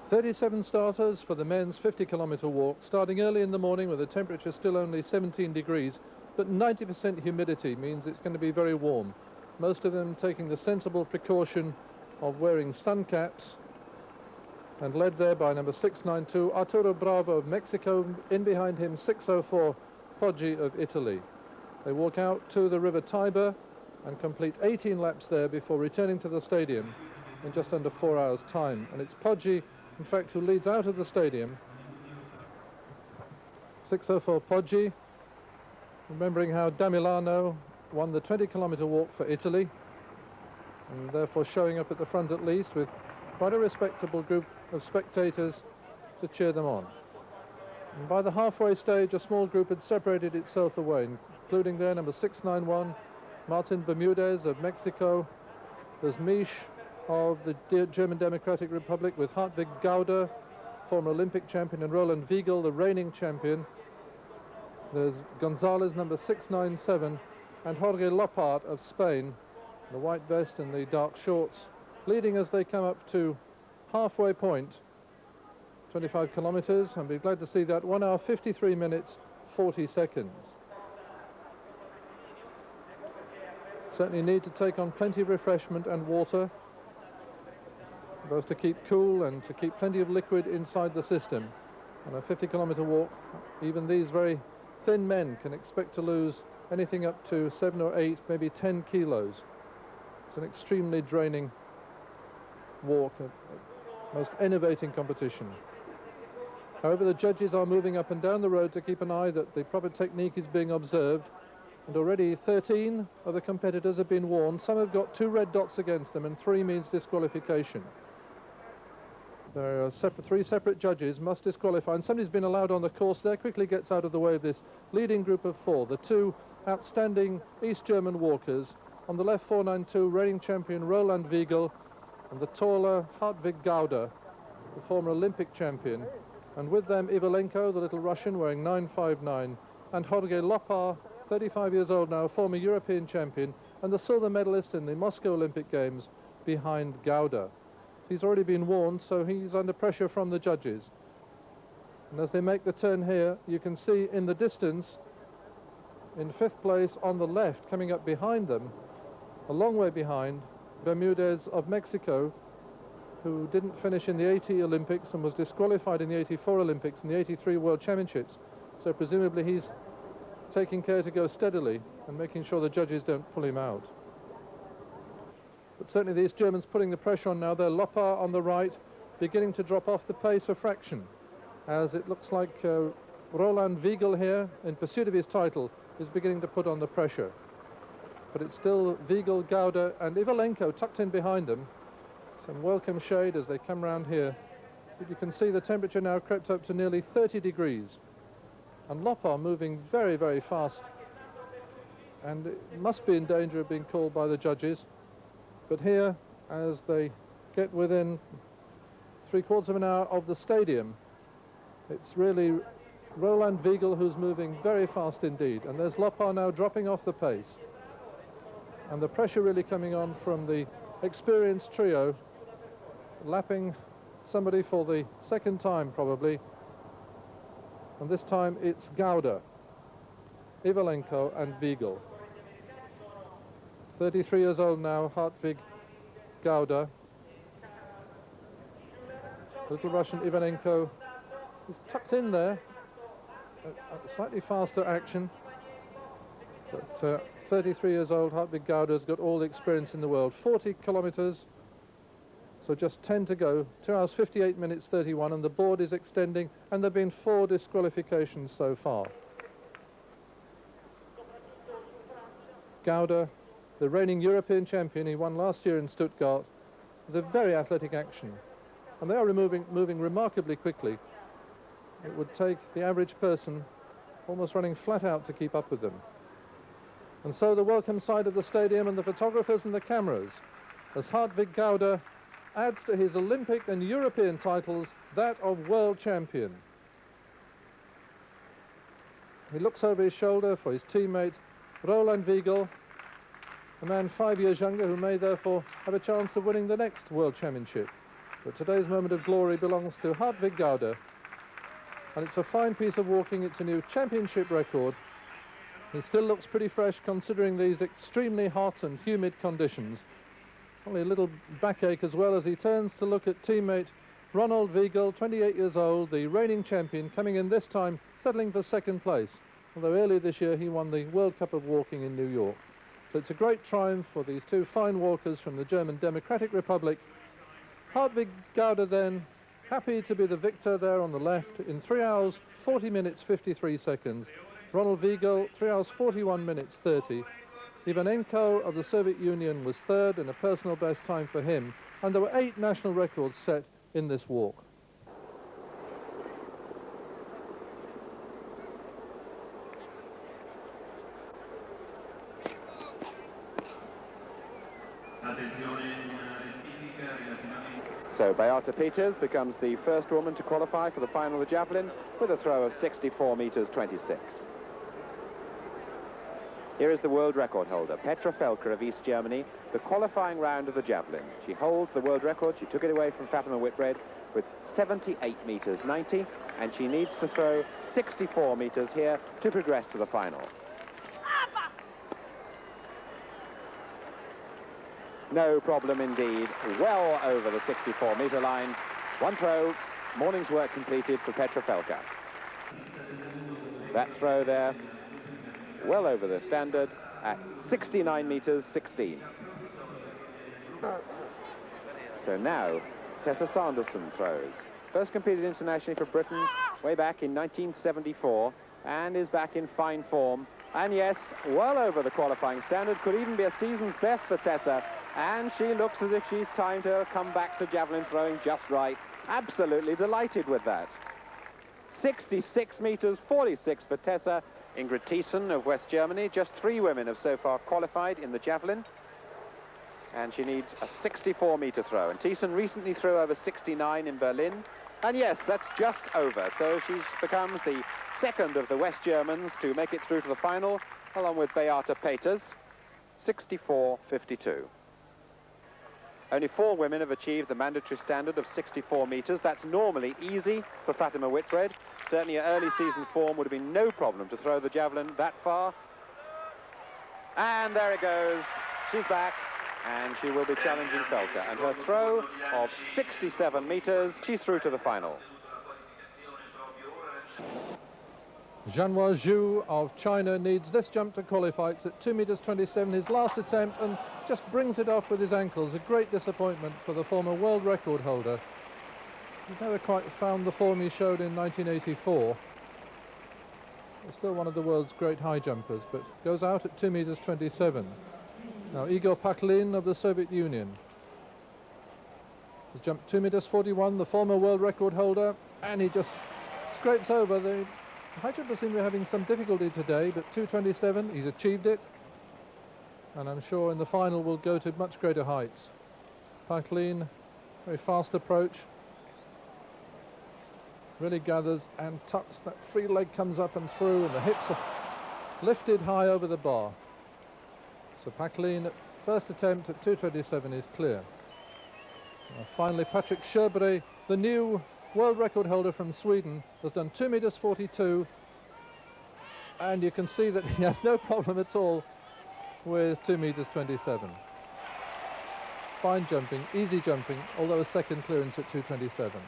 37 starters for the men's 50-kilometre walk, starting early in the morning with the temperature still only 17 degrees, but 90% humidity means it's going to be very warm. Most of them taking the sensible precaution of wearing sun caps, and led there by number 692, Arturo Bravo of Mexico, in behind him 604, Poggi of Italy. They walk out to the River Tiber and complete 18 laps there before returning to the stadium in just under 4 hours' time. And it's Poggi, in fact, who leads out of the stadium. 604 Poggi, remembering how Da Milano won the 20-kilometre walk for Italy, and therefore showing up at the front at least with quite a respectable group of spectators to cheer them on. And by the halfway stage, a small group had separated itself away, including there number 691, Martin Bermudez of Mexico. There's Misch of the German Democratic Republic with Hartwig Gauder, former Olympic champion, and Roland Wiegel, the reigning champion. There's Gonzalez, number 697, and Jorge Lopart of Spain, the white vest and the dark shorts, leading as they come up to halfway point, 25 kilometres, and be glad to see that 1 hour 53 minutes 40 seconds. Certainly need to take on plenty of refreshment and water, both to keep cool and to keep plenty of liquid inside the system. On a 50-kilometre walk, even these very thin men can expect to lose anything up to 7 or 8, maybe 10 kilos. It's an extremely draining walk, a most enervating competition. However, the judges are moving up and down the road to keep an eye that the proper technique is being observed, and already 13 of the competitors have been warned. Some have got 2 red dots against them, and 3 means disqualification. There are 3 separate judges must disqualify, and somebody's been allowed on the course there, quickly gets out of the way of this leading group of 4, the 2 outstanding East German walkers. On the left, 492, reigning champion Roland Wiegel, and the taller Hartwig Gauder, the former Olympic champion. And with them, Ivalenko, the little Russian, wearing 959, and Jorge Lopar, 35 years old now, former European champion, and the silver medalist in the Moscow Olympic Games behind Gauder. He's already been warned, so he's under pressure from the judges. And as they make the turn here, you can see in the distance, in 5th place on the left, coming up behind them, a long way behind, Bermudez of Mexico, who didn't finish in the 80 Olympics and was disqualified in the 84 Olympics and the 83 World Championships. So presumably he's taking care to go steadily and making sure the judges don't pull him out. But certainly these Germans putting the pressure on now. They're Lopar on the right, beginning to drop off the pace a fraction, as it looks like Roland Wiegel here, in pursuit of his title, is beginning to put on the pressure. But it's still Wiegel, Gauder and Ivalenko tucked in behind them. Some welcome shade as they come round here. But you can see the temperature now crept up to nearly 30 degrees. And Lopar moving very, very fast. And it must be in danger of being called by the judges. But here, as they get within 3/4 of an hour of the stadium, it's really Roland Wiegel who's moving very fast indeed. And there's Lopar now dropping off the pace. And the pressure really coming on from the experienced trio, lapping somebody for the second time probably. And this time it's Gauder, Ivalenko and Wiegel. 33 years old now, Hartwig Gauder. Little Russian Ivalenko is tucked in there, a slightly faster action. But 33 years old, Hartwig Gauder has got all the experience in the world. 40 kilometres, so just 10 to go. 2 hours 58 minutes 31, and the board is extending, and there have been 4 disqualifications so far. Gauder, the reigning European champion, he won last year in Stuttgart, is a very athletic action, and they are moving remarkably quickly. It would take the average person almost running flat out to keep up with them. And so the welcome side of the stadium and the photographers and the cameras, as Hartwig Gauder adds to his Olympic and European titles that of world champion. He looks over his shoulder for his teammate Roland Wiegel, a man 5 years younger who may therefore have a chance of winning the next world championship. But today's moment of glory belongs to Hartwig Gauder, and it's a fine piece of walking. It's a new championship record. He still looks pretty fresh considering these extremely hot and humid conditions. Only a little backache as well as he turns to look at teammate Ronald Wiegel, 28 years old, the reigning champion, coming in this time settling for second place, although earlier this year he won the World Cup of Walking in New York. So it's a great triumph for these two fine walkers from the German Democratic Republic. Hartwig Gauder then happy to be the victor there on the left in 3 hours 40 minutes 53 seconds. Ronald Wiegel 3 hours 41 minutes 30. Ivanenko of the Soviet Union was third, and a personal best time for him, and there were 8 national records set in this walk. So Beata Peters becomes the first woman to qualify for the final of the javelin with a throw of 64 meters 26. Here is the world record holder, Petra Felker of East Germany, the qualifying round of the javelin. She holds the world record. She took it away from Fatima Whitbread with 78 meters 90, and she needs to throw 64 meters here to progress to the final. No problem indeed, well over the 64-meter line. One throw, morning's work completed for Petra Felker. That throw there, well over the standard at 69 meters 16. So now, Tessa Sanderson throws. First competed internationally for Britain way back in 1974 and is back in fine form. And yes, well over the qualifying standard, could even be a season's best for Tessa. And she looks as if she's timed her come back to javelin throwing just right. Absolutely delighted with that. 66 meters 46 for Tessa. Ingrid Thiessen of West Germany. Just 3 women have so far qualified in the javelin. And she needs a 64-meter throw. And Thiessen recently threw over 69 in Berlin. And yes, that's just over. So she becomes the second of the West Germans to make it through to the final, along with Beata Peters. 64.52. Only 4 women have achieved the mandatory standard of 64 meters. That's normally easy for Fatima Whitbread. Certainly her early season form would have been no problem to throw the javelin that far. And there it goes. She's back, and she will be challenging Felker. And her throw of 67 meters, she's through to the final. Zhanhua Zhu of China needs this jump to qualify. It's at 2 meters 27, his last attempt, and just brings it off with his ankles. A great disappointment for the former world record holder. He's never quite found the form he showed in 1984. He's still one of the world's great high jumpers, but goes out at 2 meters 27. Now Igor Paklin of the Soviet Union has jumped 2 meters 41, the former world record holder, and he just scrapes over. The high jumpers seem to be having some difficulty today, but 2:27, he's achieved it, and I'm sure in the final will go to much greater heights. Paklin, very fast approach, really gathers and tucks. That free leg comes up and through, and the hips are lifted high over the bar. So Paklin, first attempt at 2:27 is clear. Finally, Patrick Sjöberg, the new world record holder from Sweden, has done 2 meters 42, and you can see that he has no problem at all with 2 meters 27. Fine jumping, easy jumping, although a second clearance at 2:27.